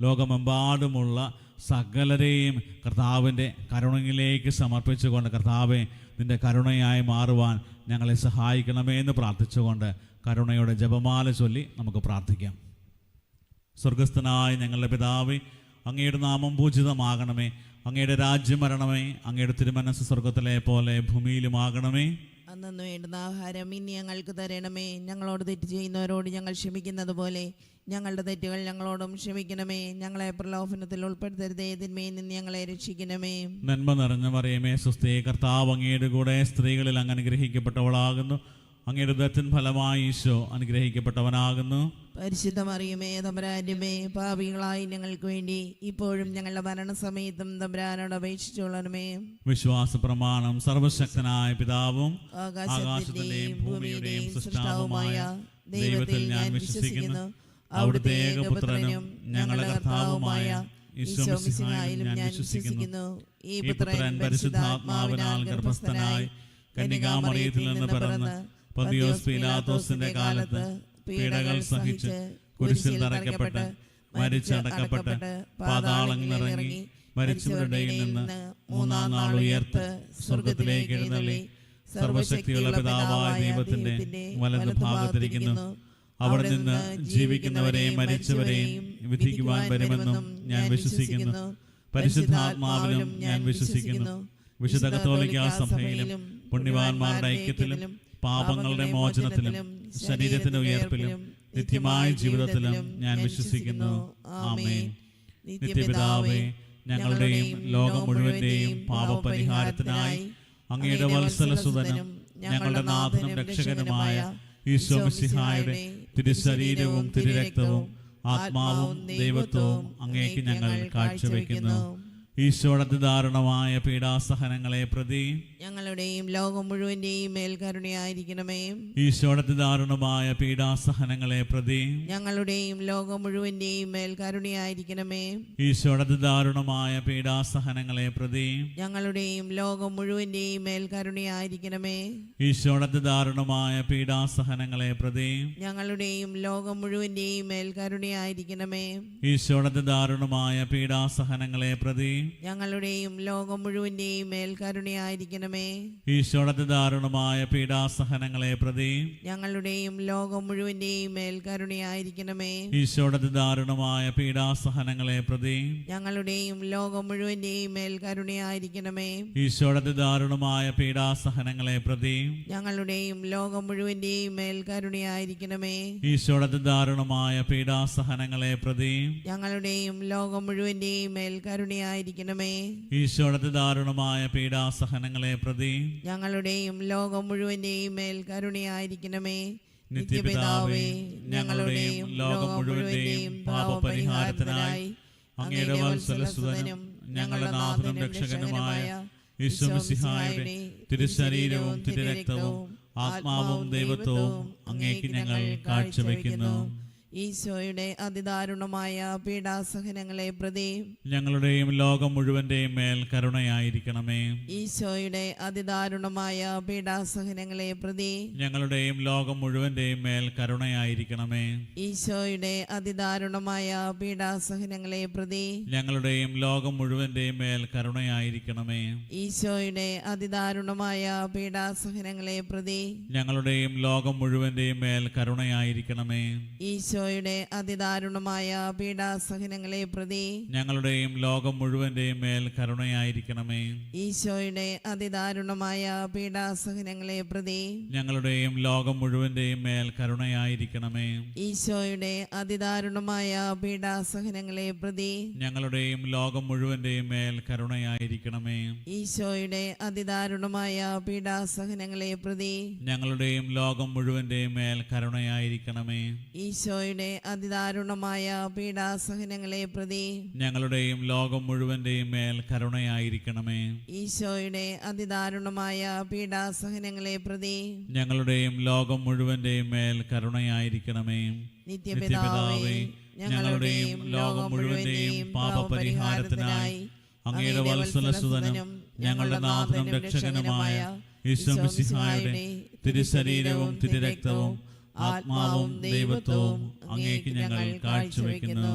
ലോകമെമ്പാടുമുള്ള സകലരെയും കർത്താവിൻ്റെ കരുണയിലേക്ക് സമർപ്പിച്ചുകൊണ്ട്, കർത്താവെ നിൻ്റെ കരുണയായി മാറുവാൻ ഞങ്ങളെ സഹായിക്കണമേ എന്ന് പ്രാർത്ഥിച്ചുകൊണ്ട് കരുണയുടെ ജപമാല ചൊല്ലി നമുക്ക് പ്രാർത്ഥിക്കാം. സ്വർഗസ്ഥനായ ഞങ്ങളുടെ പിതാവേ, അങ്ങയുടെ നാമം പൂജിതമാകണമേ, അങ്ങയുടെ രാജ്യം വരണമേ, അങ്ങയുടെ തിരുമനസ്സ് സ്വർഗത്തിലെ പോലെ ഭൂമിയിലുമാകണമേ. അന്നു വേണ്ടുന്ന ആഹാരം ഇനി ഞങ്ങൾക്ക് തരണമേ. ഞങ്ങളോട് തെറ്റ് ചെയ്യുന്നവരോട് ഞങ്ങൾ ക്ഷമിക്കുന്നത് പോലെ ഞങ്ങളുടെ തെറ്റുകൾ ഞങ്ങളോടും ക്ഷമിക്കണമേ. ഞങ്ങളെ പ്രലോഭനത്തിൽ ഉൾപ്പെടുത്തരുതേ, തിന്മയിൽ നിന്ന് ഞങ്ങളെ രക്ഷിക്കണമേ. നന്മ നിറഞ്ഞ മറിയമേ സ്വസ്തി, കർത്താവ് അങ്ങയുടെ കൂടെ സ്ത്രീകളിൽ അങ്ങ് അനുഗ്രഹിക്കപ്പെട്ടവളാകുന്നു. അങ്ങയുടെ ഉദരത്തിൻ ഫലമായി ഈശോ അനുഗ്രഹിക്കപ്പെട്ടവനാകുന്നു. പരിശുദ്ധ മറിയമേ തമ്പുരാന്റെ അമ്മേ, പാപികളായി ഞങ്ങൾക്ക് വേണ്ടി ഇപ്പോഴും ഞങ്ങളുടെ മരണസമയത്തും തമ്പുരാനോട് അപേക്ഷിച്ചുകൊള്ളണമേ. വിശ്വാസ പ്രമാണം. സർവശക്തനായ പിതാവും ആകാശത്തിന്റെയും ഭൂമിയുടെയും സൃഷ്ടാവുമായ ദൈവത്തിൽ ഞാൻ വിശ്വസിക്കുന്നു. അവിടുത്തെ ഏകപുത്രനും ഞങ്ങളുടെ കർത്താവുമായ ഈശോ മിശിഹായിലും ഞാൻ വിശ്വസിക്കുന്നു. ഈ പുത്രൻ പരിശുദ്ധാത്മാവിനാൽ ഗർഭസ്ഥനായി കന്യകാമറിയത്തിൽ നിന്ന് പിറന്ന് പന്തിയോസ് പീലാത്തോസിന്റെ കാലത്ത് പീഡകൾ സഹിച്ച് കുരിശിൽ തറയ്ക്കപ്പെട്ട് മരിച്ചടക്കപ്പെട്ട് പാതാളങ്ങളിറങ്ങി മരിച്ചവരുടെ ഇടയിൽ നിന്ന് മൂന്നാം നാൾ ഉയർത്ത് സ്വർഗത്തിലേക്ക് എഴുന്നള്ളി സർവശക്തിയുള്ള പിതാവായ ദൈവത്തിന്റെ വലതു ഭാഗത്തിരിക്കുന്നു. അവിടെ നിന്ന് ജീവിക്കുന്നവരെയും മരിച്ചവരെയും വിധിക്കുവാൻ വരുമെന്നും ഞാൻ വിശ്വസിക്കുന്നു. പരിശുദ്ധാത്മാവിലും ഞാൻ വിശ്വസിക്കുന്നു. വിശുദ്ധ കത്തോലിക്കാ സഭയിലും പുണ്യവാന്മാരുടെ ഐക്യത്തിലും പാപങ്ങളുടെ മോചനത്തിലും ശരീരത്തിന്റെ ഉയർപ്പിലും നിത്യമായ ജീവിതത്തിലും ഞാൻ വിശ്വസിക്കുന്നു. ആമേൻ. നിത്യപിതാവേ, ഞങ്ങളുടെയും ലോകം മുഴുവന്റെയും പാപപരിഹാരത്തിനായി അങ്ങയുടെ വത്സലസുതനും ഞങ്ങളുടെ നാഥനും രക്ഷകനുമായ ഈശോ മിശിഹായുടെ തിരുശരീരവും തിരുരക്തവും ആത്മാവും ദൈവത്വവും അങ്ങേക്ക് ഞങ്ങൾ കാഴ്ചവെക്കുന്നു. ഈശോയുടെ അതിദാരുണമായ പീഡാസഹനങ്ങളെ പ്രതി ഞങ്ങളുടെയും ലോകം മുഴുവന്റെയും മേൽ കരുണയായിരിക്കണമേ. ഈശോയുടെ അതിദാരുണമായ പീഡാസഹനങ്ങളെ പ്രതി ഞങ്ങളുടെയും ലോകം മുഴുവന്റെയും മേൽ കരുണയായിരിക്കണമേ. ഈശോയുടെ അതിദാരുണമായ പീഡാസഹനങ്ങളെ പ്രതി ഞങ്ങളുടെയും ലോകം മുഴുവന്റെയും മേൽ കരുണയായിരിക്കണമേ. ഈശോയുടെ അതിദാരുണമായ പീഡാസഹനങ്ങളെ പ്രതി ഞങ്ങളുടെയും ലോകം മുഴുവന്റെയും മേൽ കരുണയായിരിക്കണമേ. ഈശോയുടെ അതിദാരുണമായ പീഡാസഹനങ്ങളെ പ്രതി ഞങ്ങളുടെയും ലോകം മുഴുവന്റെയും മേൽ കരുണയായിരിക്കണമേ. ഈശോയുടെ അതിദാരുണമായ പീഡാസഹനങ്ങളെ പ്രതി ഞങ്ങളുടെയും ലോകം മുഴുവന്റെയും മേൽ കരുണയായിരിക്കണമേ. ഈശോയുടെ അതിദാരുണമായ പീഡാസഹനങ്ങളെ പ്രതി ഞങ്ങളുടെയും ലോകം മുഴുവന്റെയും മേൽ കരുണയായിരിക്കണമേ. ഈശോയുടെ അതിദാരുണമായ പീഡാസഹനങ്ങളെ പ്രതി ഞങ്ങളുടെയും ലോകം മുഴുവന്റെയും മേൽ കരുണയായിരിക്കണമേ. ഈശോയുടെ അതിദാരുണമായ പീഡാസഹനങ്ങളെ പ്രതി ഞങ്ങളുടെയും ലോകം മുഴുവന്റെയും മേൽ കരുണയായിരിക്കണമേ. ഈശോയുടെ അതിദാരുണമായ പീഡാസഹനങ്ങളെ പ്രതി ഞങ്ങളുടെയും ലോകം മുഴുവന്റെയും മേൽ കരുണയായിരിക്കണമേ. നിത്യപിതാവേ, ഞങ്ങളുടെയും ലോകം മുഴുവന്റെയും പാപപരിഹാരത്തിനായി അങ്ങയുടെ വത്സലസുതനും ഞങ്ങളുടെ നാഥനും രക്ഷകനുമായ ഈശോ മിശിഹായുടെ തിരുശരീരവും തിരുരക്തവും ആത്മാവും ദൈവത്വവും അങ്ങേക്ക് ഞങ്ങൾ കാഴ്ചവെക്കുന്നു. ഈശോയുടെ അതിദാരുണമായ പീഡാസഹനങ്ങളെ പ്രതി ഞങ്ങളുടെയും ലോകം മുഴുവന്റെയും മേൽ കരുണയായിരിക്കണമേ. ഈശോയുടെ അതിദാരുണമായ പീഡാസഹനങ്ങളെ പ്രതി ഞങ്ങളുടെയും ലോകം മുഴുവന്റെയും മേൽ കരുണയായിരിക്കണമേ. ഈശോയുടെ അതിദാരുണമായ പീഡാസഹനങ്ങളെ പ്രതി ഞങ്ങളുടെയും ലോകം മുഴുവന്റെയും മേൽ കരുണയായിരിക്കണമേ. ഈശോയുടെ അതിദാരുണമായ പീഡാസഹനങ്ങളെ പ്രതി ഞങ്ങളുടെയും ലോകം മുഴുവന്റെയും മേൽ കരുണയായിരിക്കണമേ. ഈശോയുടെ അതിദാരുണമായ പീഡാസഹനങ്ങളെ പ്രതി ഞങ്ങളുടെയും ലോകം മുഴുവന്റെയും മേൽ കരുണയായിരിക്കണമേ. ഈശോയുടെ അതിദാരുണമായ പീഡാസഹനങ്ങളെ പ്രതി ഞങ്ങളുടെയും ലോകം മുഴുവന്റെയും മേൽ കരുണയായിരിക്കണമേ. ഈശോയുടെ അതിദാരുണമായ പീഡാസഹനങ്ങളെ പ്രതി ഞങ്ങളുടെയും ലോകം മുഴുവന്റെയും മേൽ കരുണയായിരിക്കണമേ. ഈശോയുടെ അതിദാരുണമായ പീഡാസഹനങ്ങളെ പ്രതി ഞങ്ങളുടെയും ലോകം മുഴുവന്റെയും മേൽ കരുണയായിരിക്കണമേ. ഈശോയുടെ അതിദാരുണമായ പീഡാസഹനങ്ങളെ പ്രതി ഞങ്ങളുടെയും ലോകം മുഴുവന്റെയും മേൽ കരുണയായിരിക്കണമേ. ഈശോയുടെ അതിദാരുണമായ പീഡാസഹനങ്ങളെ പ്രതി ഞങ്ങളുടെയും ലോകം മുഴുവന്റെയും മേൽ കരുണയായിരിക്കണമേ. നിത്യപിതാവേ, ഞങ്ങളുടെയും ലോകം മുഴുവന്റെയും പാപപരിഹാരത്തിനായി അങ്ങയുടെ വത്സലസുതനും ഞങ്ങളുടെ നാഥനും രക്ഷകനുമായ ഈശോ മിശിഹായുടെ തിരുശരീരവും തിരുരക്തവും ആത്മാവും ദൈവത്വവും അങ്ങേക്ക് ഞങ്ങൾ കാഴ്ചവെക്കുന്നു.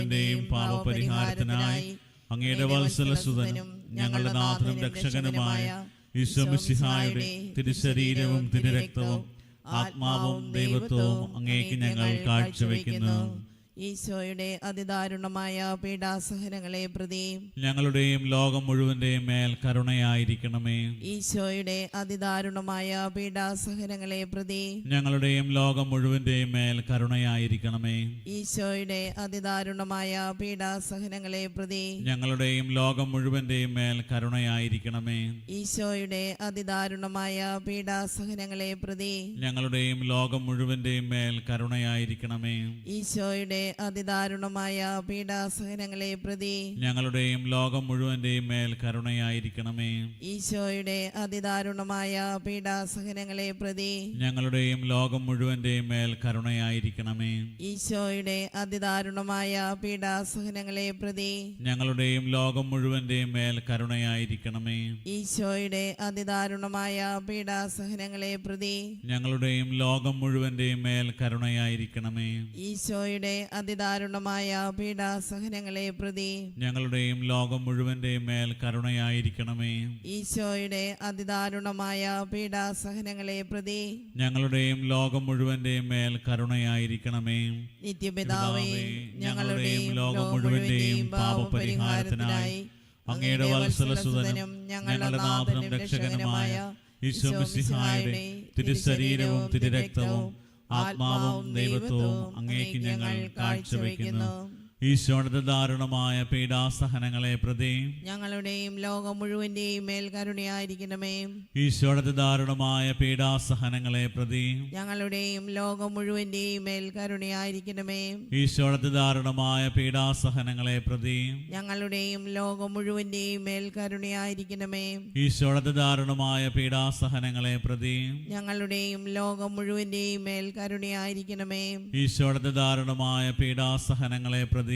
ന്റെയും പാപപരിഹാരത്തിനായി അങ്ങയുടെ വത്സലസുതനും ഞങ്ങളുടെ നാഥനും രക്ഷകനുമായ ഈശോ മിശിഹായുടെ തിരുശരീരവും തിരുരക്തവും ആത്മാവും ദൈവത്വവും അങ്ങേക്ക് ഞങ്ങൾ കാഴ്ചവെക്കുന്നു. ഈശോയുടെ അതിദാരുണമായ പീഡാസഹനങ്ങളെ പ്രതി ഞങ്ങളുടെയും ലോകം മുഴുവന്റെയും മേൽ കരുണയായിരിക്കണമേ. ഈശോയുടെ അതിദാരുണമായ പീഡാസഹനങ്ങളെ പ്രതി ഞങ്ങളുടെയും ലോകം മുഴുവന്റെയും മേൽ കരുണയായിരിക്കണമേ. ഈശോയുടെ അതിദാരുണമായ പീഡാസഹനങ്ങളെ പ്രതി ഞങ്ങളുടെയും ലോകം മുഴുവന്റെയും മേൽ കരുണയായിരിക്കണമേ. ഈശോയുടെ അതിദാരുണമായ പീഡാസഹനങ്ങളെ പ്രതി ഞങ്ങളുടെയും ലോകം മുഴുവന്റെയും മേൽ കരുണയായിരിക്കണമേ. ഈശോയുടെ അതിദാരുണമായ പീഡാസഹനങ്ങളെ പ്രതി ഞങ്ങളുടെയും ലോകം മുഴുവന്റെയും മേൽ കരുണയായിരിക്കണമേ. ഈശോയുടെ അതിദാരുണമായ പീഡാസഹനങ്ങളെ പ്രതി ഞങ്ങളുടെയും ലോകം മുഴുവന്റെയും മേൽ കരുണയായിരിക്കണമേ. ഈശോയുടെ അതിദാരുണമായ പീഡാസഹനങ്ങളെ പ്രതി ഞങ്ങളുടെയും ലോകം മുഴുവന്റെയും മേൽ കരുണയായിരിക്കണമേ. ഈശോയുടെ അതിദാരുണമായ പീഡാസഹനങ്ങളെ പ്രതി ഞങ്ങളുടെയും ലോകം മുഴുവന്റെയും മേൽ കരുണയായിരിക്കണമേ. ഈശോയുടെ അതിദാരുണമായ പീഡാസഹനങ്ങളെ പ്രതി ഞങ്ങളുടെയും ലോകം മുഴുവന്റെയും മേൽ കരുണയായിരിക്കണമേ. ഈശോയുടെ അതിദാരുണമായ പീഡാസഹനങ്ങളെ പ്രതി ഞങ്ങളുടെയും ലോകം മുഴുവന്റെയും മേൽ കരുണയായിരിക്കണമേ. നിത്യപിതാവേ, ഞങ്ങളുടെയും ലോകം മുഴുവന്റെയും പാപപരിഹാരത്തിനായി അങ്ങയുടെ വത്സലസുതനും ഞങ്ങളുടെ നാഥനും രക്ഷകനുമായ ഈശോ മിശിഹായുടെ തിരുശരീരവും തിരുരക്തവും ആത്മാവും ദൈവത്വവും അങ്ങേക്ക് ഞങ്ങൾ കാഴ്ചവെക്കുന്നു. ഈശോയുടെ ദാരുണമായ പീഡാസഹനങ്ങളെ പ്രതി ഞങ്ങളുടെയും ലോകം മുഴുവന്റെയും മേൽ കരുണയായിരിക്കണമേ. ഈശോയുടെ ദാരുണമായ പീഡാസഹനങ്ങളെ പ്രതി ഞങ്ങളുടെയും ലോകം മുഴുവന്റെയും മേൽ കരുണയായിരിക്കണമേ. ഈശോയുടെ ദാരുണമായ പീഡാസഹനങ്ങളെ പ്രതി ഞങ്ങളുടെയും ലോകം മുഴുവന്റെയും മേൽ കരുണയായിരിക്കണമേ. ഈശോയുടെ ദാരുണമായ പീഡാസഹനങ്ങളെ പ്രതി ഞങ്ങളുടെയും ലോകം മുഴുവന്റെയും മേൽ കരുണയായിരിക്കണമേ. ഈശോയുടെ ദാരുണമായ പീഡാസഹനങ്ങളെ പ്രതി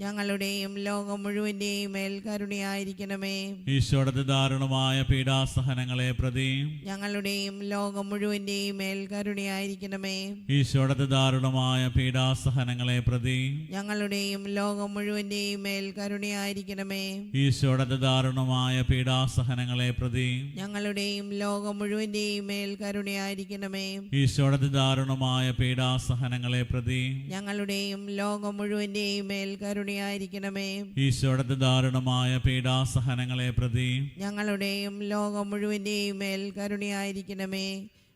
ഞങ്ങളുടെയും ലോകം മുഴുവന്റെയും മേൽ കരുണയായിരിക്കണമേ. ഈശോയുടെ ദാരുണമായ പീഡാസഹനങ്ങളെ പ്രതി ഞങ്ങളുടെയും ലോകം മുഴുവന്റെയും മേൽ കരുണയായിരിക്കണമേ. ഈശോയുടെ ദാരുണമായ പീഡാസഹനങ്ങളെ പ്രതി ഞങ്ങളുടെയും ലോകം മുഴുവന്റെയും മേൽ കരുണയായിരിക്കണമേ. ഈശോയുടെ ദാരുണമായ പീഡാസഹനങ്ങളെ പ്രതി ഞങ്ങളുടെയും ലോകം മുഴുവന്റെയും മേൽ കരുണയായിരിക്കണമേ. ഈശോയുടെ ദാരുണമായ പീഡാസഹനങ്ങളെ പ്രതി ഞങ്ങളുടെയും ലോകം മുഴുവന്റെയും മേൽ കരുണയായിരിക്കണമേ. ഈശോയുടെ ദാരുണമായ പീഡാസഹനങ്ങളെ പ്രതി ഞങ്ങളുടെയും ലോകം മുഴുവന്റെയും മേൽ കരുണയായിരിക്കണമേ.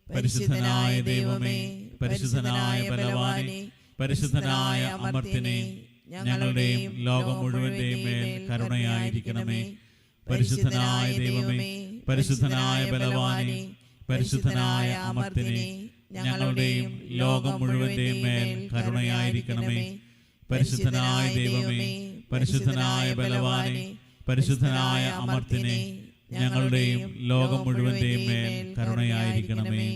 പരിശുദ്ധനായ ദൈവമേ, പരിശുദ്ധനായ ബലവാനേ, പരിശുദ്ധനായ അമർത്യനേ, ഞങ്ങളുടെയും ലോകം മുഴുവന്റെയും മേൽ കരുണയായിരിക്കണമേ. പരിശുദ്ധനായ ദൈവമേ, പരിശുദ്ധനായ ബലവാനേ, പരിശുദ്ധനായ അമർത്യനേ, ഞങ്ങളുടെയും ലോകം മുഴുവന്റെയും മേൽ കരുണയായിരിക്കണമേ. പരിശുദ്ധനായ ദൈവമേ, പരിശുദ്ധനായ ബലവാനേ, പരിശുദ്ധനായ അമർത്യനേ, ഞങ്ങളുടെയും ലോകം മുഴുവന്റെയും മേൽ കരുണയായിരിക്കണമേ.